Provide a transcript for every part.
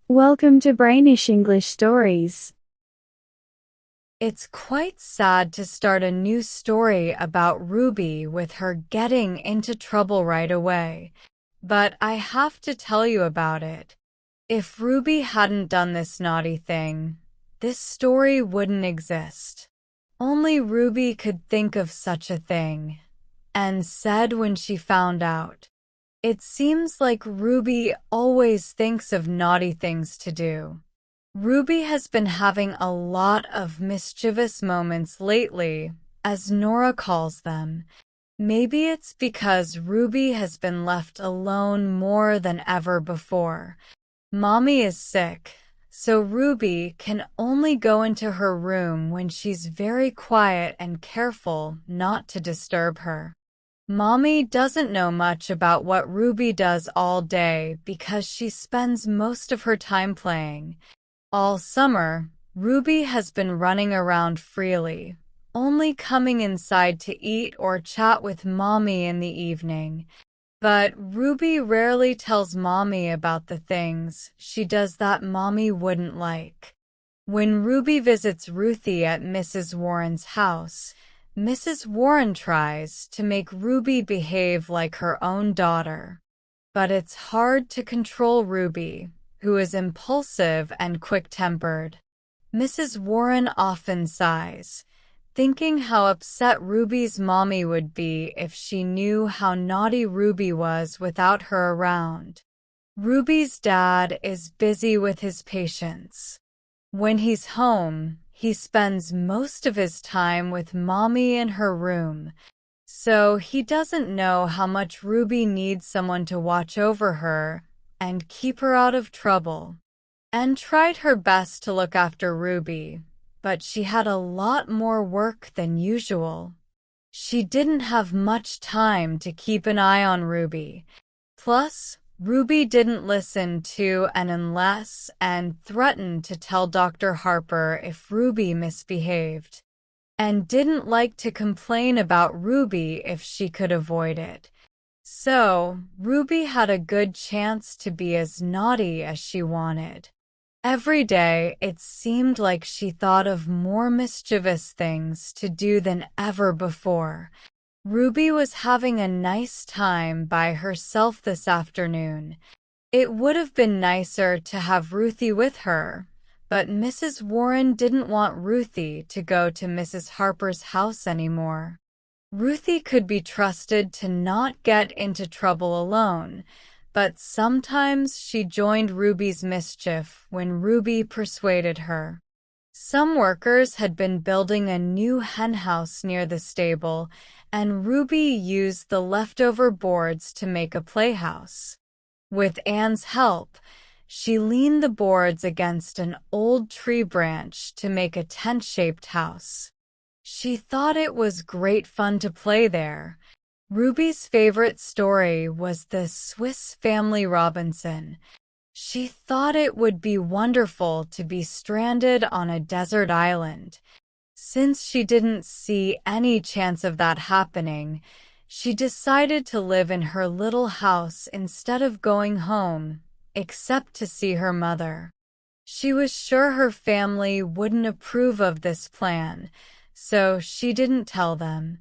Welcome to Brainish English Stories. It's quite sad to start a new story about Ruby with her getting into trouble right away, but I have to tell you about it. If Ruby hadn't done this naughty thing, this story wouldn't exist. Only Ruby could think of such a thing, and said when she found out. It seems like Ruby always thinks of naughty things to do. Ruby has been having a lot of mischievous moments lately, as Nora calls them. Maybe it's because Ruby has been left alone more than ever before. Mommy is sick, so Ruby can only go into her room when she's very quiet and careful not to disturb her. Mommy doesn't know much about what Ruby does all day because she spends most of her time playing. All summer, Ruby has been running around freely, only coming inside to eat or chat with Mommy in the evening. But Ruby rarely tells Mommy about the things she does that Mommy wouldn't like. When Ruby visits Ruthie at Mrs. Warren's house, Mrs. Warren tries to make Ruby behave like her own daughter. But it's hard to control Ruby, who is impulsive and quick-tempered. Mrs. Warren often sighs, thinking how upset Ruby's mommy would be if she knew how naughty Ruby was without her around. Ruby's dad is busy with his patients. When he's home, he spends most of his time with Mommy in her room, so he doesn't know how much Ruby needs someone to watch over her and keep her out of trouble. Anne tried her best to look after Ruby, but she had a lot more work than usual. She didn't have much time to keep an eye on Ruby. Plus, Ruby didn't listen to Anne unless Anne threatened to tell Dr. Harper if Ruby misbehaved, and didn't like to complain about Ruby if she could avoid it. So, Ruby had a good chance to be as naughty as she wanted. Every day, it seemed like she thought of more mischievous things to do than ever before. Ruby was having a nice time by herself this afternoon. It would have been nicer to have Ruthie with her, but Mrs. Warren didn't want Ruthie to go to Mrs. Harper's house anymore. Ruthie could be trusted to not get into trouble alone, but sometimes she joined Ruby's mischief when Ruby persuaded her. Some workers had been building a new henhouse near the stable, and Ruby used the leftover boards to make a playhouse. With Anne's help, she leaned the boards against an old tree branch to make a tent-shaped house. She thought it was great fun to play there. Ruby's favorite story was the Swiss Family Robinson. She thought it would be wonderful to be stranded on a desert island. Since she didn't see any chance of that happening, she decided to live in her little house instead of going home, except to see her mother. She was sure her family wouldn't approve of this plan, so she didn't tell them.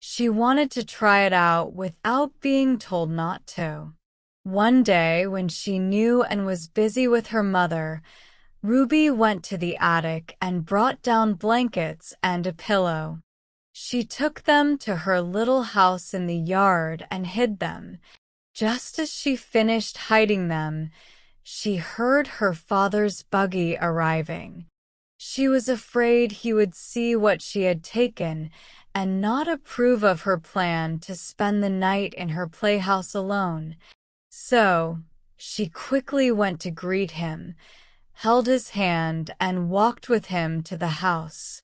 She wanted to try it out without being told not to. One day, when she knew and was busy with her mother, Ruby went to the attic and brought down blankets and a pillow. She took them to her little house in the yard and hid them. Just as she finished hiding them, she heard her father's buggy arriving. She was afraid he would see what she had taken and not approve of her plan to spend the night in her playhouse alone. So, she quickly went to greet him, held his hand, and walked with him to the house.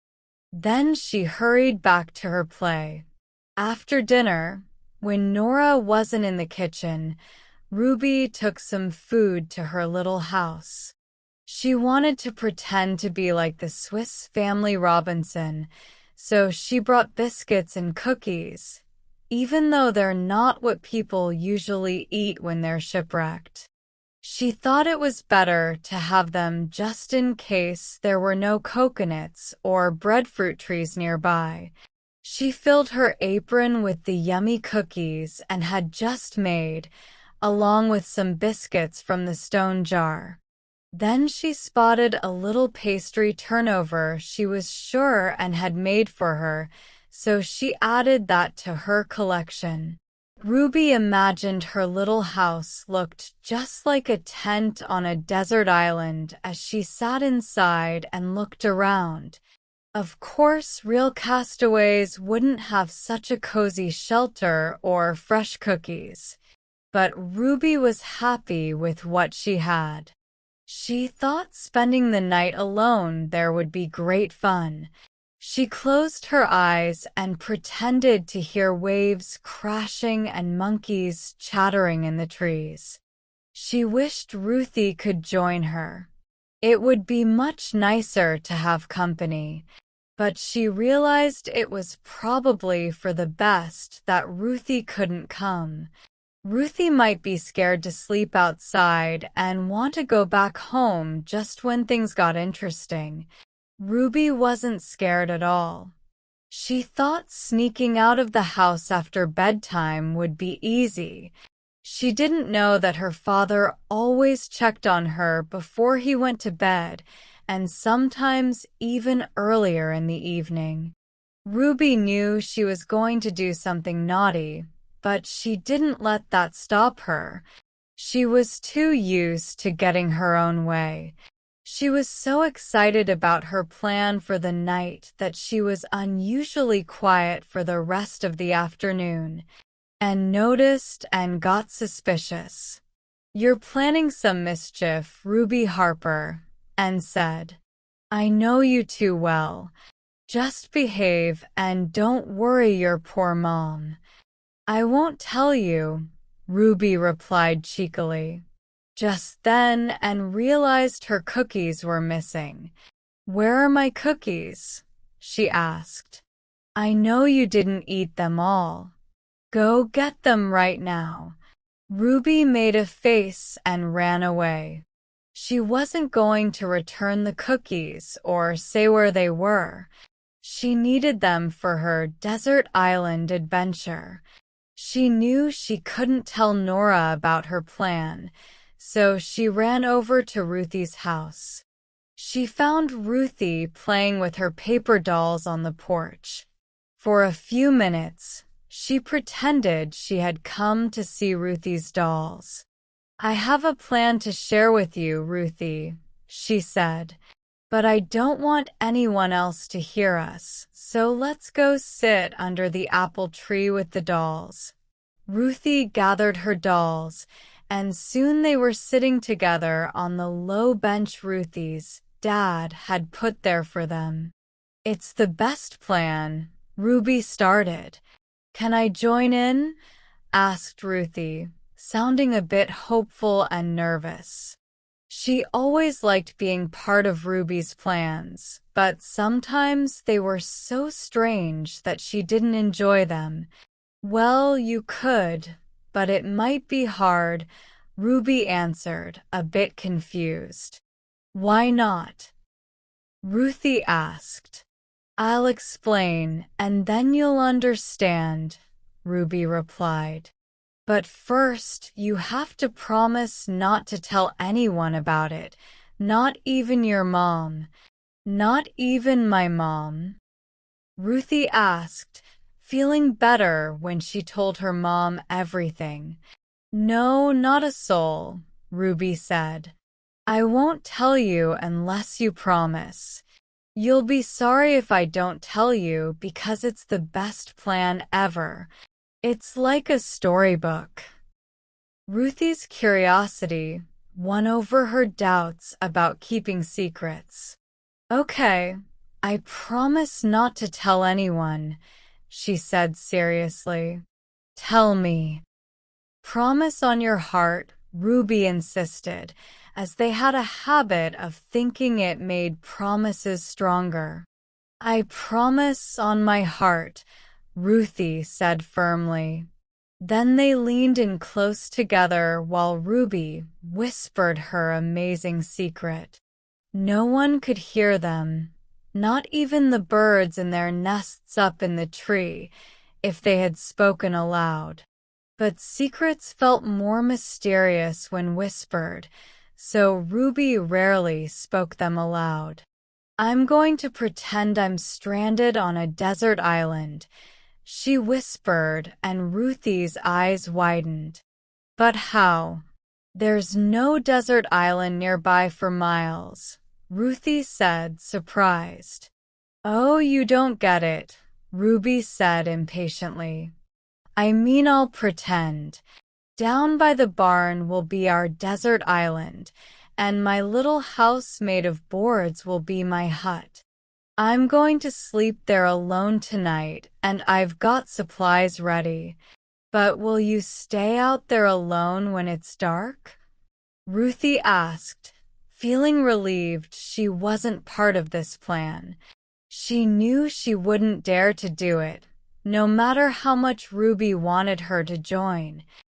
Then she hurried back to her play. After dinner, when Nora wasn't in the kitchen, Ruby took some food to her little house. She wanted to pretend to be like the Swiss Family Robinson, so she brought biscuits and cookies, even though they're not what people usually eat when they're shipwrecked. She thought it was better to have them just in case there were no coconuts or breadfruit trees nearby. She filled her apron with the yummy cookies and had just made, along with some biscuits from the stone jar. Then she spotted a little pastry turnover she was sure and had made for her, so she added that to her collection. Ruby imagined her little house looked just like a tent on a desert island as she sat inside and looked around. Of course, real castaways wouldn't have such a cozy shelter or fresh cookies. But Ruby was happy with what she had. She thought spending the night alone there would be great fun. She closed her eyes and pretended to hear waves crashing and monkeys chattering in the trees. She wished Ruthie could join her. It would be much nicer to have company, but she realized it was probably for the best that Ruthie couldn't come. Ruthie might be scared to sleep outside and want to go back home just when things got interesting. Ruby wasn't scared at all. She thought sneaking out of the house after bedtime would be easy. She didn't know that her father always checked on her before he went to bed, and sometimes even earlier in the evening. Ruby knew she was going to do something naughty, but she didn't let that stop her. She was too used to getting her own way. She was so excited about her plan for the night that she was unusually quiet for the rest of the afternoon, and noticed and got suspicious. "You're planning some mischief, Ruby Harper," Anne said. "I know you too well. Just behave and don't worry your poor mom." "I won't tell you," Ruby replied cheekily. Just then Anne realized her cookies were missing. "Where are my cookies?" she asked. "I know you didn't eat them all. Go get them right now." Ruby made a face and ran away. She wasn't going to return the cookies or say where they were. She needed them for her desert island adventure. She knew she couldn't tell Nora about her plan, so she ran over to Ruthie's house. She found Ruthie playing with her paper dolls on the porch. For a few minutes, she pretended she had come to see Ruthie's dolls. "I have a plan to share with you, Ruthie," she said, "but I don't want anyone else to hear us, so let's go sit under the apple tree with the dolls." Ruthie gathered her dolls, and soon they were sitting together on the low bench Ruthie's dad had put there for them. "It's the best plan," Ruby started. "Can I join in?" asked Ruthie, sounding a bit hopeful and nervous. She always liked being part of Ruby's plans, but sometimes they were so strange that she didn't enjoy them. "Well, you could, but it might be hard," Ruby answered, a bit confused. "Why not?" Ruthie asked. "I'll explain, and then you'll understand," Ruby replied. "But first, you have to promise not to tell anyone about it, not even your mom." "Not even my mom?" Ruthie asked, feeling better when she told her mom everything. "No, not a soul," Ruby said. "I won't tell you unless you promise. You'll be sorry if I don't tell you because it's the best plan ever. It's like a storybook." Ruthie's curiosity won over her doubts about keeping secrets. "Okay, I promise not to tell anyone," she said seriously. "Tell me." "Promise on your heart," Ruby insisted, as they had a habit of thinking it made promises stronger. "I promise on my heart," Ruthie said firmly. Then they leaned in close together while Ruby whispered her amazing secret. No one could hear them, not even the birds in their nests up in the tree, if they had spoken aloud. But secrets felt more mysterious when whispered, so Ruby rarely spoke them aloud. I'm going to pretend I'm stranded on a desert island, she whispered, and Ruthie's eyes widened. But how? There's no desert island nearby for miles, Ruthie said, surprised. Oh, you don't get it, Ruby said impatiently. I mean, I'll pretend. Down by the barn will be our desert island, and my little house made of boards will be my hut. I'm going to sleep there alone tonight, and I've got supplies ready. But will you stay out there alone when it's dark? Ruthie asked, feeling relieved she wasn't part of this plan. She knew she wouldn't dare to do it, no matter how much Ruby wanted her to join.